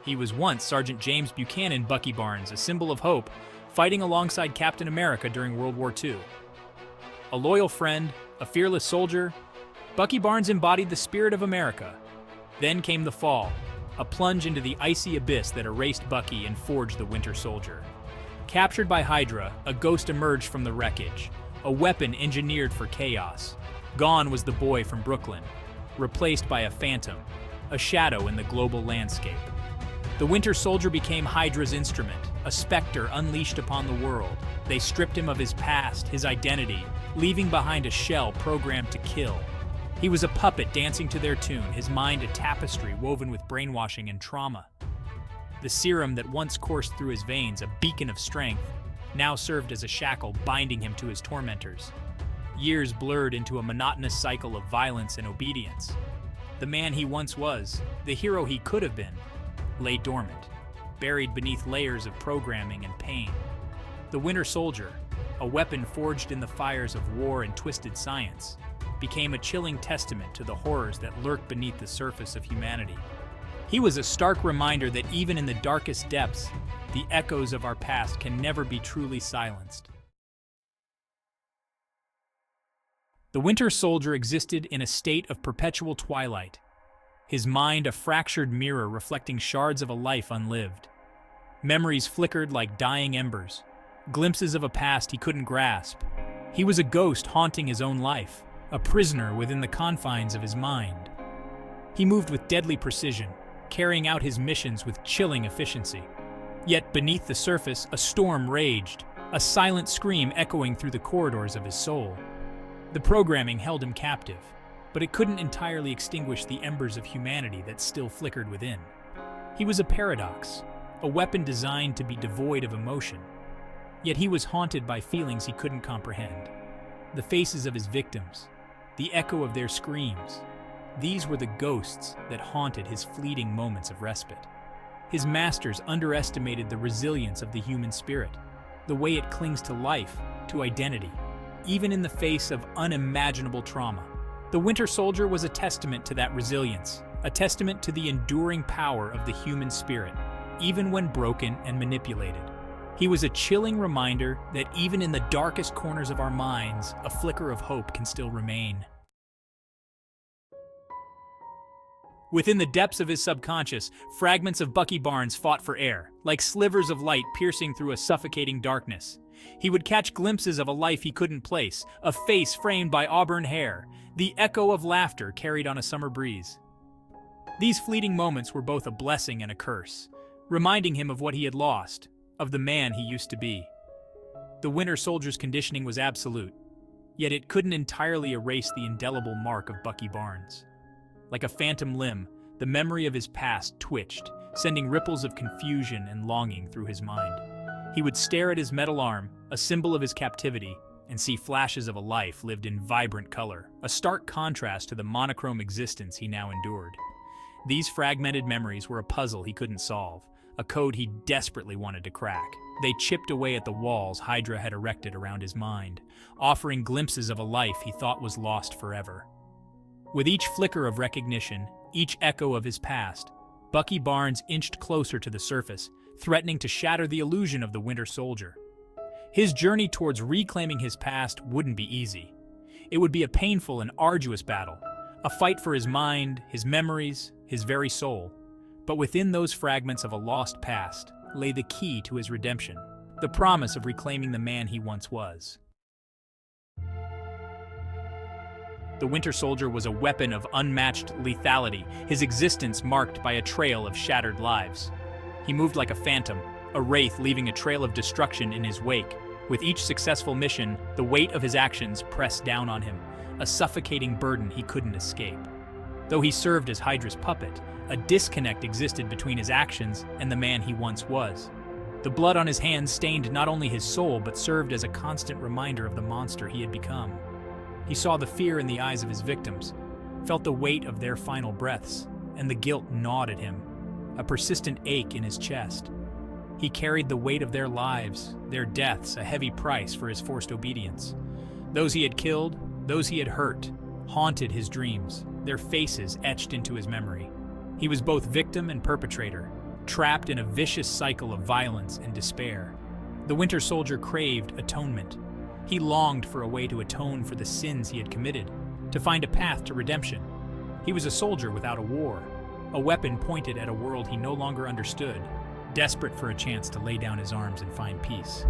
He was once Sergeant James Buchanan Bucky Barnes, a symbol of hope, fighting alongside Captain America during World War II. A loyal friend, a fearless soldier, Bucky Barnes embodied the spirit of America. Then came the fall, a plunge into the icy abyss that erased Bucky and forged the Winter Soldier. Captured by Hydra, a ghost emerged from the wreckage, a weapon engineered for chaos. Gone was the boy from Brooklyn, replaced by a phantom, a shadow in the global landscape. The Winter Soldier became Hydra's instrument, a specter unleashed upon the world. They stripped him of his past, his identity, leaving behind a shell programmed to kill. He was a puppet dancing to their tune, his mind a tapestry woven with brainwashing and trauma. The serum that once coursed through his veins, a beacon of strength, now served as a shackle binding him to his tormentors. Years blurred into a monotonous cycle of violence and obedience. The man he once was, the hero he could have been, lay dormant, buried beneath layers of programming and pain. The Winter Soldier, a weapon forged in the fires of war and twisted science, became a chilling testament to the horrors that lurk beneath the surface of humanity. He was a stark reminder that even in the darkest depths, the echoes of our past can never be truly silenced. The Winter Soldier existed in a state of perpetual twilight, his mind a fractured mirror reflecting shards of a life unlived. Memories flickered like dying embers, glimpses of a past he couldn't grasp. He was a ghost haunting his own life, a prisoner within the confines of his mind. He moved with deadly precision, carrying out his missions with chilling efficiency. Yet beneath the surface, a storm raged, a silent scream echoing through the corridors of his soul. The programming held him captive, but it couldn't entirely extinguish the embers of humanity that still flickered within. He was a paradox, a weapon designed to be devoid of emotion. Yet he was haunted by feelings he couldn't comprehend. The faces of his victims, the echo of their screams, these were the ghosts that haunted his fleeting moments of respite. His masters underestimated the resilience of the human spirit, the way it clings to life, to identity, even in the face of unimaginable trauma. The Winter Soldier was a testament to that resilience, a testament to the enduring power of the human spirit, even when broken and manipulated. He was a chilling reminder that even in the darkest corners of our minds, a flicker of hope can still remain. Within the depths of his subconscious, fragments of Bucky Barnes fought for air, like slivers of light piercing through a suffocating darkness. He would catch glimpses of a life he couldn't place, a face framed by auburn hair, the echo of laughter carried on a summer breeze. These fleeting moments were both a blessing and a curse, reminding him of what he had lost, of the man he used to be. The Winter Soldier's conditioning was absolute, yet it couldn't entirely erase the indelible mark of Bucky Barnes. Like a phantom limb, the memory of his past twitched, sending ripples of confusion and longing through his mind. He would stare at his metal arm, a symbol of his captivity, and see flashes of a life lived in vibrant color, a stark contrast to the monochrome existence he now endured. These fragmented memories were a puzzle he couldn't solve, a code he desperately wanted to crack. They chipped away at the walls Hydra had erected around his mind, offering glimpses of a life he thought was lost forever. With each flicker of recognition, each echo of his past, Bucky Barnes inched closer to the surface, threatening to shatter the illusion of the Winter Soldier. His journey towards reclaiming his past wouldn't be easy. It would be a painful and arduous battle, a fight for his mind, his memories, his very soul. But within those fragments of a lost past lay the key to his redemption, the promise of reclaiming the man he once was. The Winter Soldier was a weapon of unmatched lethality, his existence marked by a trail of shattered lives. He moved like a phantom, a wraith leaving a trail of destruction in his wake. With each successful mission, the weight of his actions pressed down on him, a suffocating burden he couldn't escape. Though he served as Hydra's puppet, a disconnect existed between his actions and the man he once was. The blood on his hands stained not only his soul, but served as a constant reminder of the monster he had become. He saw the fear in the eyes of his victims, felt the weight of their final breaths, and the guilt gnawed at him, a persistent ache in his chest. He carried the weight of their lives, their deaths, a heavy price for his forced obedience. Those he had killed, those he had hurt, haunted his dreams, their faces etched into his memory. He was both victim and perpetrator, trapped in a vicious cycle of violence and despair. The Winter Soldier craved atonement. He longed for a way to atone for the sins he had committed, to find a path to redemption. He was a soldier without a war, a weapon pointed at a world he no longer understood, desperate for a chance to lay down his arms and find peace.